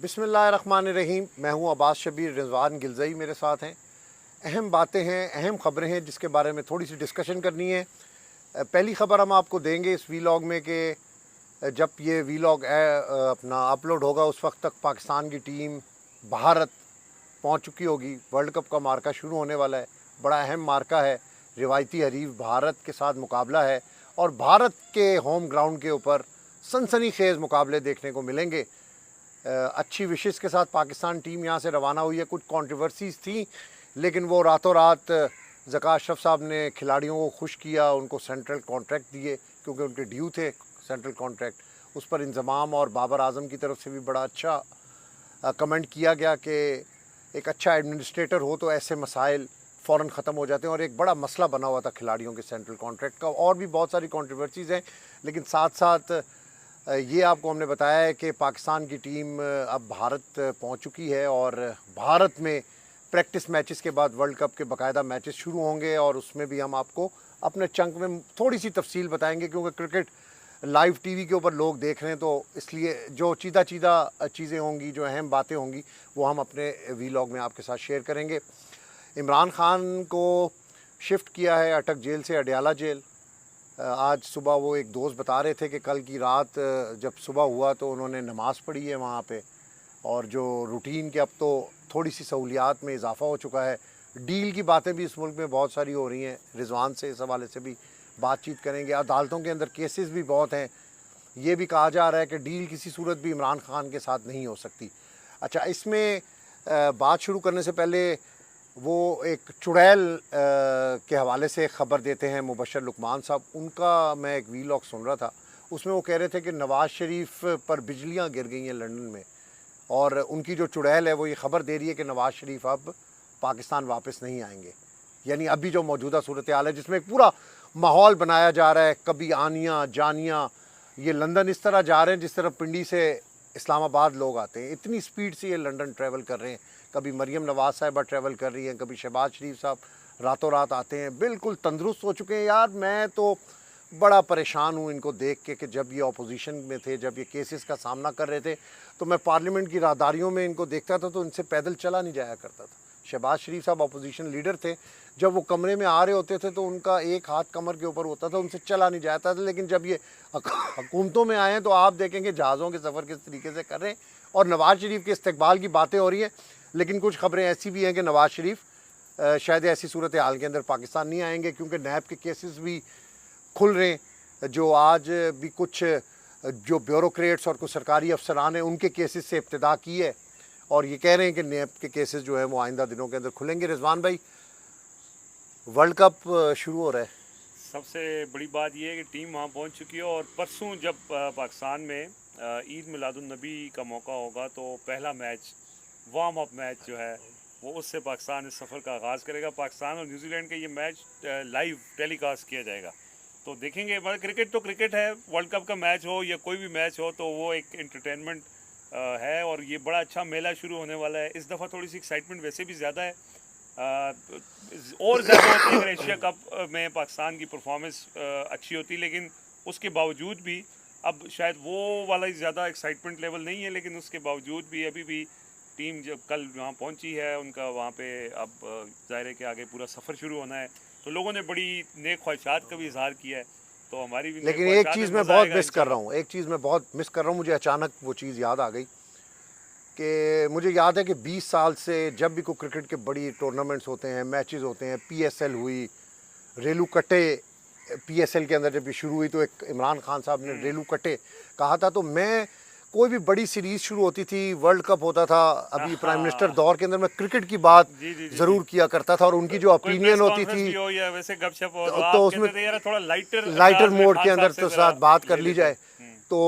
बिस्मिल्लाहिर्रहमानिर्रहीम। मैं हूं अब्बास शबीर, रिजवान गिलज़ई मेरे साथ हैं। अहम बातें हैं, अहम ख़बरें हैं जिसके बारे में थोड़ी सी डिस्कशन करनी है। पहली ख़बर हम आपको देंगे इस वीलॉग में कि जब ये वीलॉग अपना अपलोड होगा उस वक्त तक पाकिस्तान की टीम भारत पहुंच चुकी होगी। वर्ल्ड कप का मार्का शुरू होने वाला है। बड़ा अहम मार्का है, रिवायती हरीफ भारत के साथ मुकाबला है और भारत के होम ग्राउंड के ऊपर सनसनीखेज़ मुकाबले देखने को मिलेंगे। अच्छी विशेस के साथ पाकिस्तान टीम यहाँ से रवाना हुई है। कुछ कंट्रोवर्सीज़ थी लेकिन वो रातों रात ज़का अशरफ साहब ने खिलाड़ियों को खुश किया, उनको सेंट्रल कॉन्ट्रैक्ट दिए क्योंकि उनके ड्यू थे सेंट्रल कॉन्ट्रैक्ट। उस पर इंज़माम और बाबर आज़म की तरफ से भी बड़ा अच्छा कमेंट किया गया कि एक अच्छा एडमिनिस्ट्रेटर हो तो ऐसे मसाइल फ़ौरन ख़त्म हो जाते हैं और एक बड़ा मसला बना हुआ था खिलाड़ियों के सेंट्रल कॉन्ट्रैक्ट का। और भी बहुत सारी कंट्रोवर्सीज़ हैं लेकिन साथ साथ ये आपको हमने बताया है कि पाकिस्तान की टीम अब भारत पहुंच चुकी है और भारत में प्रैक्टिस मैचेस के बाद वर्ल्ड कप के बाकायदा मैचेस शुरू होंगे और उसमें भी हम आपको अपने चंक में थोड़ी सी तफसील बताएंगे क्योंकि क्रिकेट लाइव टीवी के ऊपर लोग देख रहे हैं, तो इसलिए जो चीदा चीज़ें होंगी, जो अहम बातें होंगी वो हम अपने वीलॉग में आपके साथ शेयर करेंगे। इमरान खान को शिफ्ट किया है अटक जेल से अडयाला जेल। आज सुबह वो एक दोस्त बता रहे थे कि कल की रात जब सुबह हुआ तो उन्होंने नमाज़ पढ़ी है वहाँ पे और जो रूटीन के अब तो थोड़ी सी सहूलियात में इजाफ़ा हो चुका है। डील की बातें भी इस मुल्क में बहुत सारी हो रही हैं, रिजवान से इस हवाले से भी बातचीत करेंगे। अदालतों के अंदर केसेस भी बहुत हैं। ये भी कहा जा रहा है कि डील किसी सूरत भी इमरान खान के साथ नहीं हो सकती। अच्छा, इसमें बात शुरू करने से पहले वो एक चुड़ैल के हवाले से ख़बर देते हैं मुबशर लुकमान साहब। उनका मैं एक वीलॉग सुन रहा था, उसमें वो कह रहे थे कि नवाज़ शरीफ पर बिजलियां गिर गई हैं लंदन में और उनकी जो चुड़ैल है वो ये ख़बर दे रही है कि नवाज़ शरीफ अब पाकिस्तान वापस नहीं आएंगे। यानी अभी जो मौजूदा सूरत हाल है जिसमें एक पूरा माहौल बनाया जा रहा है, कभी आनियाँ जानियाँ, ये लंदन इस तरह जा रहे हैं जिस तरह पिंडी से इस्लामाबाद लोग आते हैं, इतनी स्पीड से ये लंदन ट्रैवल कर रहे हैं। कभी मरीम नवाज़ साहिबा ट्रैवल कर रही हैं, कभी शहबाज शरीफ साहब रातों रात आते हैं, बिल्कुल तंदुरुस्त हो चुके हैं। यार मैं तो बड़ा परेशान हूँ इनको देख के कि जब ये अपोजिशन में थे, जब ये केसेस का सामना कर रहे थे तो मैं पार्लियामेंट की राहदारियों में इनको देखता था तो इनसे पैदल चला नहीं जाया करता था। शहबाज शरीफ साहब अपोजिशन लीडर थे, जब वो कमरे में आ रहे होते थे तो उनका एक हाथ कमर के ऊपर होता था, उनसे चला नहीं जाता था। लेकिन जब ये हुकूमतों में आए हैं तो आप देखेंगे जहाज़ों के सफ़र किस तरीके से कर रहे हैं और नवाज़ शरीफ के इस्तकबाल की बातें हो रही हैं। लेकिन कुछ खबरें ऐसी भी हैं कि नवाज़ शरीफ शायद ऐसी सूरत हाल के अंदर पाकिस्तान नहीं आएंगे क्योंकि नैब के केसेस भी खुल रहे हैं। जो आज भी कुछ जो ब्यूरोक्रेट्स और कुछ सरकारी अफसरान हैं उनके केसेस से इब्तिदा की है और ये कह रहे हैं कि नैब के केसेस जो है वो आइंदा दिनों के अंदर खुलेंगे। रिजवान भाई, वर्ल्ड कप शुरू हो रहा है। सबसे बड़ी बात यह है कि टीम वहाँ पहुँच चुकी है और परसों जब पाकिस्तान में ईद मिलादुन्नबी का मौका होगा तो पहला मैच, वार्म अप मैच जो है वो उससे पाकिस्तान इस सफ़र का आगाज़ करेगा। पाकिस्तान और न्यूजीलैंड का ये मैच लाइव टेलीकास्ट किया जाएगा तो देखेंगे। मतलब क्रिकेट तो क्रिकेट है, वर्ल्ड कप का मैच हो या कोई भी मैच हो तो वो एक एंटरटेनमेंट है और ये बड़ा अच्छा मेला शुरू होने वाला है। इस दफ़ा थोड़ी सी एक्साइटमेंट वैसे भी ज़्यादा है और ज़्यादा होती है अगर एशिया कप में पाकिस्तान की परफॉर्मेंस अच्छी होती, लेकिन उसके बावजूद भी अब शायद वो वाला ज़्यादा एक्साइटमेंट लेवल नहीं है। लेकिन उसके बावजूद भी अभी भी टीम जब कल वहाँ पहुँची है, उनका वहाँ पे अब ज़ाहिर है कि आगे पूरा सफ़र शुरू होना है तो लोगों ने बड़ी नेक ख्वाहिशात का भी इजहार किया है तो हमारी भी। लेकिन एक चीज़ मैं बहुत मिस कर रहा हूँ, एक चीज़ मैं बहुत मिस कर रहा हूँ, मुझे अचानक वो चीज़ याद आ गई कि मुझे याद है कि 20 साल से जब भी कोई क्रिकेट के बड़ी टूर्नामेंट्स होते हैं, मैचेस होते हैं, PSL हुई, रेलू कट्टे PSL के अंदर जब ये शुरू हुई तो एक इमरान खान साहब ने रेलू कट्टे कहा था, तो मैं कोई भी बड़ी सीरीज़ शुरू होती थी, वर्ल्ड कप होता था, अभी प्राइम मिनिस्टर दौर के अंदर मैं क्रिकेट की बात ज़रूर किया करता था और उनकी जो ओपिनियन होती थी तो उसमें थोड़ा लाइटर मोड के अंदर तो साथ बात कर ली जाए तो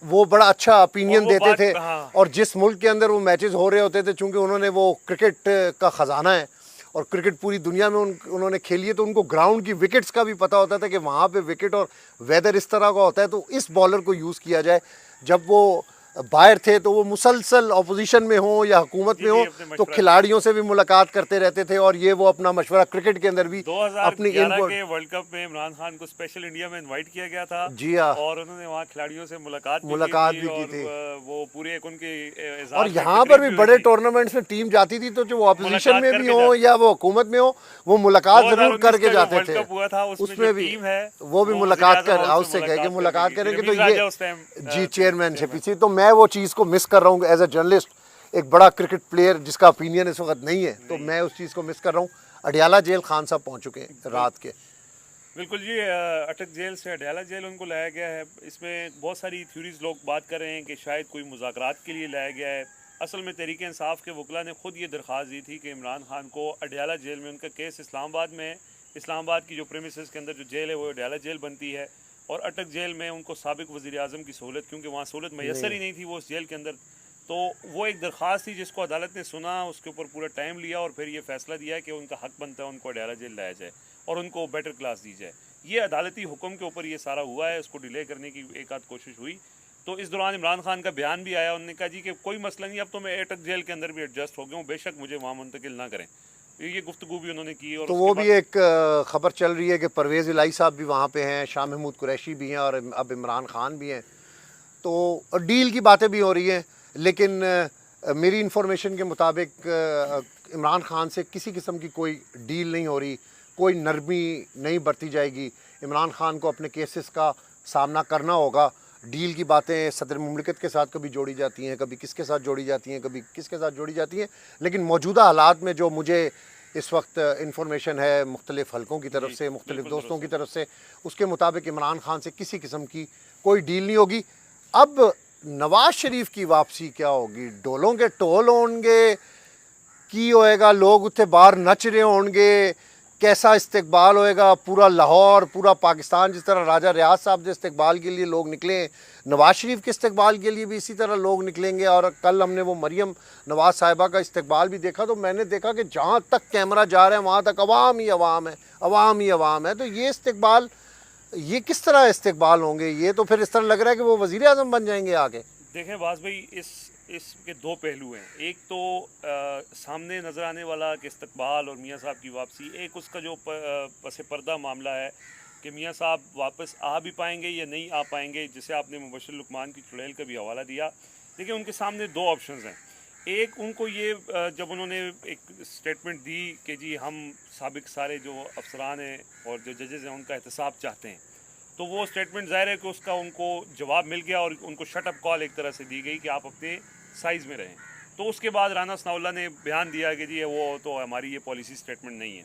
वो बड़ा अच्छा ओपिनियन देते थे। और जिस मुल्क के अंदर वो मैचेस हो रहे होते थे, चूँकि उन्होंने वो क्रिकेट का ख़जाना है और क्रिकेट पूरी दुनिया में उन्होंने खेली है तो उनको ग्राउंड की विकेट्स का भी पता होता था कि वहाँ पे विकेट और वेदर इस तरह का होता है तो इस बॉलर को यूज़ किया जाए। जब वो बाहर थे तो वो मुसलसल अपोजिशन में हो या हुकूमत में हो अपने तो मशवरा खिलाड़ियों से भी मुलाकात करते रहते थे, और ये वो अपना मशवरा क्रिकेट के अंदर भी अपनी 2011 इनपुट। के वर्ल्ड कप में इमरान खान को स्पेशल इंडिया में इनवाइट किया गया था जी हाँ, और उन्होंने वहाँ खिलाड़ियों से मुलाकात मुलाकात भी की और थी। वो पूरे एक उनके और एजाज में यहाँ पर तकरीब भी भी हुई बड़े थी। टूर्नामेंट्स में टीम जाती थी तो जो वो अपोजिशन मुलाकात में भी करके हो जाते। या वो हुकूमत में हो, वो मुलाकात जरूर 2019 करके का जो जाते वर्ल्ड थे। कप हुआ था उसमें जो उसमें भी टीम है वो भी वो मुलाकात वज़ीर-ए-आज़म कर हाउस हाउस से से कह के मुलाकात मुलाकात करने गई करेंगे, थी। तो रमीज ये राजा उस टाइम जी चेयरमैनशिप थी। तो मैं वो चीज़ को मिस कर रहा हूँ एज ए जर्नलिस्ट, एक बड़ा क्रिकेट प्लेयर जिसका ओपिनियन इस वक्त नहीं है, तो मैं उस चीज़ को मिस कर रहा हूँ। अडियाला जेल खान साहब पहुँच चुके हैं रात के। बिल्कुल जी, अटक जेल से अडयाला जेल उनको लाया गया है। इसमें बहुत सारी थ्योरीज लोग बात कर रहे हैं कि शायद कोई मुज़ाकरात के लिए लाया गया है। असल में तहरीक इंसाफ के वकला ने खुद ये दरख्वास्त दी थी कि इमरान खान को अडयाला जेल में, उनका केस इस्लामाबाद में है, इस्लामाबाद की जो प्रेमिसेस के अंदर जो जेल है वो अडयाला जेल बनती है, और अटक जेल में उनको साबिक वज़ीर आज़म की सहूलत, क्योंकि वहाँ सहूलत मैसर ही नहीं थी वो उस जेल के अंदर, तो वो एक दरख्वास्त थी जिसको अदालत ने सुना, उसके ऊपर पूरा टाइम लिया और फिर ये फैसला दिया कि उनका हक बनता है उनको अडयाला जेल लाया जाए और उनको बेटर क्लास दी जाए। ये अदालती हुक्म के ऊपर ये सारा हुआ है, उसको डिले करने की एक आध कोशिश हुई। तो इस दौरान इमरान खान का बयान भी आया, उन्होंने कहा जी कि कोई मसला नहीं, अब तो मैं अटक जेल के अंदर भी एडजस्ट हो गया हूँ, बेशक मुझे वहाँ मुंतकिल ना करें। ये गुफ्तगू भी उन्होंने की। और तो वो भी एक खबर चल रही है कि परवेज़ इलाही साहब भी वहाँ पे हैं, शाह महमूद कुरैशी भी हैं और अब इमरान खान भी हैं। तो डील की बातें भी हो रही हैं, लेकिन मेरी इंफॉर्मेशन के मुताबिक इमरान खान से किसी किस्म की कोई डील नहीं हो रही, कोई नरमी नहीं बरती जाएगी। इमरान खान को अपने केसेस का सामना करना होगा। डील की बातें सदर मुमलिकत के साथ कभी जोड़ी जाती हैं, कभी किसके साथ जोड़ी जाती हैं, कभी किसके साथ जोड़ी जाती हैं, लेकिन मौजूदा हालात में जो मुझे इस वक्त इंफॉर्मेशन है मुख्तलिफ़ हलकों की तरफ से, मुख्तलिफ़ दोस्तों की तरफ से, उसके मुताबिक इमरान खान से किसी किस्म की कोई डील नहीं होगी। अब नवाज शरीफ की वापसी क्या होगी? डोलों के टोल होंगे की होएगा, लोग उत्थे बाहर नच रहे होंगे, कैसा इस्तकबाल होएगा? पूरा लाहौर, पूरा पाकिस्तान, जिस तरह राजा रियाज साहब के इस्तकबाल के लिए लोग निकले, नवाज शरीफ के इस्तकबाल के लिए भी इसी तरह लोग निकलेंगे। और कल हमने वो मरियम नवाज साहिबा का इस्तकबाल भी देखा, तो मैंने देखा कि जहाँ तक कैमरा जा रहा है वहाँ तक अवाम ही अवाम है, अवाम ही अवाम है। तो ये इस्तकबाल, ये किस तरह इस्तकबाल होंगे? ये तो फिर इस तरह लग रहा है कि वो वज़ीर आज़म बन जाएंगे आगे। देखें बाज भाई, इसके दो पहलू हैं। एक तो सामने नज़र आने वाला कि इस्तकबाल और मियाँ साहब की वापसी, एक उसका जो पस पर्दा मामला है कि मियाँ साहब वापस आ भी पाएंगे या नहीं आ पाएंगे, जिसे आपने मुबश्शिर लुकमान की चुड़ैल का भी हवाला दिया। देखिए उनके सामने दो ऑप्शंस हैं। एक, उनको ये जब उन्होंने एक स्टेटमेंट दी कि जी हम साबिक सारे जो अफसरान हैं और जो जजेज़ हैं उनका एहतसाब चाहते हैं, तो वो स्टेटमेंट ज़ाहिर है कि उसका उनको जवाब मिल गया और उनको शट अप कॉल एक तरह से दी गई कि आप अपने साइज़ में रहें। तो उसके बाद राना सनाउल्लाह ने बयान दिया कि जी वो तो हमारी ये पॉलिसी स्टेटमेंट नहीं है।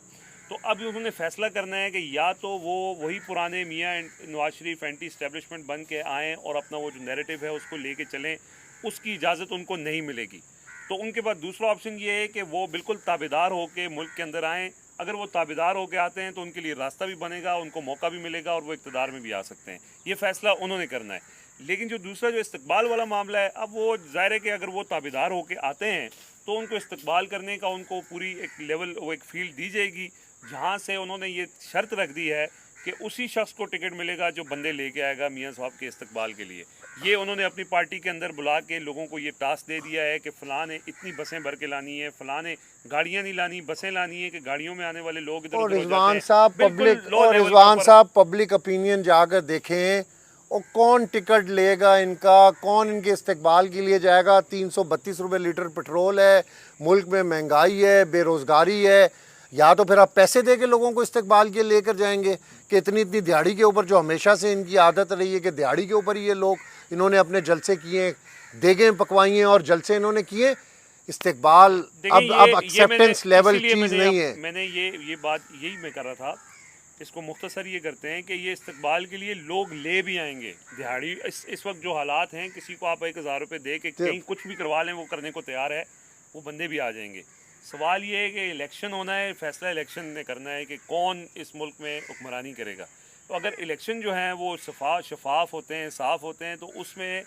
तो अब उन्होंने फैसला करना है कि या तो वो वही पुराने मियाँ नवाज शरीफ एंटी इस्टेब्लिशमेंट बन के आएँ और अपना वो जो नैरेटिव है उसको लेके चलें, उसकी इजाज़त उनको नहीं मिलेगी। तो उनके पास दूसरा ऑप्शन ये है कि वो बिल्कुल ताबेदार होकर मुल्क के अंदर आएँ। अगर वो ताबेदार होकर आते हैं तो उनके लिए रास्ता भी बनेगा, उनको मौका भी मिलेगा और वो इक़्तिदार में भी आ सकते हैं। ये फ़ैसला उन्होंने करना है। लेकिन जो दूसरा जो इस्तकबाल वाला मामला है, अब वो ज़ाहिर है कि अगर वो ताबेदार होकर आते हैं तो उनको इस्तकबाल करने का उनको पूरी एक लेवल, वो एक फील्ड दी जाएगी, जहाँ से उन्होंने ये शर्त रख दी है कि उसी शख्स को टिकट मिलेगा जो बंदे लेके आएगा मियाँ साहब के इस्तकबाल के लिए। ये उन्होंने अपनी पार्टी के अंदर बुला के लोगों को ये टास्क दे दिया है कि फ़लाँ ने इतनी बसें भर के लानी है, फ़लाँ ने गाड़ियाँ नहीं लानी, बसें लानी है, कि गाड़ियों में आने वाले लोग इधर और उधर हो रिजवान जाते साहब हैं। बिल्कुल पब्लिक, लो और लेवल रिजवान के साहब पब्लिक ओपिनियन जाकर देखें, और कौन टिकट लेगा इनका, कौन इनके इस्तकबाल के लिए जाएगा। 332 रुपये लीटर पेट्रोल है, मुल्क में महंगाई है, बेरोज़गारी है। या तो फिर आप पैसे दे के लोगों को इस्तकबाल के लेकर जाएंगे कि इतनी इतनी दिहाड़ी के ऊपर, जो हमेशा से इनकी आदत रही है कि दिहाड़ी के ऊपर ये लोग, इन्होंने अपने जलसे किए, देगें पकवाई हैं और जलसे इन्होंने किए। इस्तकबाल अब एक्सेप्टेंस लेवल चीज़ नहीं है। मैंने ये बात यही मैं कर रहा था। इसको मुख्तसर ये करते हैं कि ये इस्तकबाल के लिए लोग ले भी आएंगे दिहाड़ी। इस वक्त जो हालात हैं, किसी को आप 1000 रुपये दे के कहीं कुछ भी करवा लें, वो करने को तैयार है, वो बंदे भी आ जाएंगे। सवाल ये है कि इलेक्शन होना है, फैसला इलेक्शन ने करना है कि कौन इस मुल्क में हुक्मरानी करेगा। तो अगर इलेक्शन जो हैं वो शफाफ होते हैं, साफ़ होते हैं, तो उसमें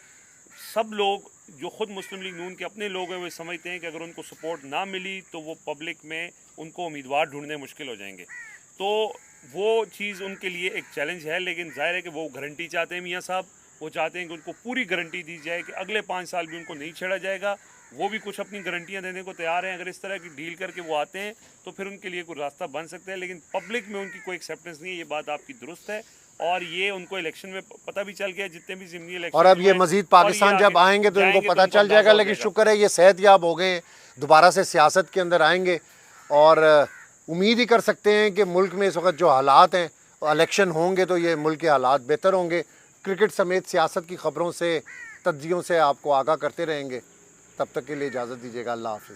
सब लोग जो ख़ुद मुस्लिम लीग नून के अपने लोग हैं वो समझते हैं कि अगर उनको सपोर्ट ना मिली तो वो पब्लिक में उनको उम्मीदवार ढूंढने मुश्किल हो जाएंगे। तो वो चीज़ उनके लिए एक चैलेंज है। लेकिन ज़ाहिर है कि वो गारंटी चाहते हैं मियाँ साहब, वो चाहते हैं कि उनको पूरी गारंटी दी जाए कि अगले 5 साल भी उनको नहीं छेड़ा जाएगा। वो भी कुछ अपनी गारंटियां देने को तैयार हैं। अगर इस तरह की डील करके वो आते हैं तो फिर उनके लिए कोई रास्ता बन सकता है, लेकिन पब्लिक में उनकी कोई एक्सेप्टेंस नहीं है। ये बात आपकी दुरुस्त है और ये उनको इलेक्शन में पता भी चल गया, जितने भी ज़िमनी इलेक्शन और अब ये मजीद पाकिस्तान जब आएंगे तो इनको पता चल जाएगा। लेकिन शुक्र है ये सेहतयाब हो गए, दोबारा से सियासत के अंदर आएंगे और उम्मीद ही कर सकते हैं कि मुल्क में इस वक्त जो हालात हैं, इलेक्शन होंगे तो ये मुल्क के हालात बेहतर होंगे। क्रिकेट समेत सियासत की ख़बरों से, तज्जियों से आपको आगाह करते रहेंगे। तब तक के लिए इजाज़त दीजिएगा। अल्लाह हाफ़िज़।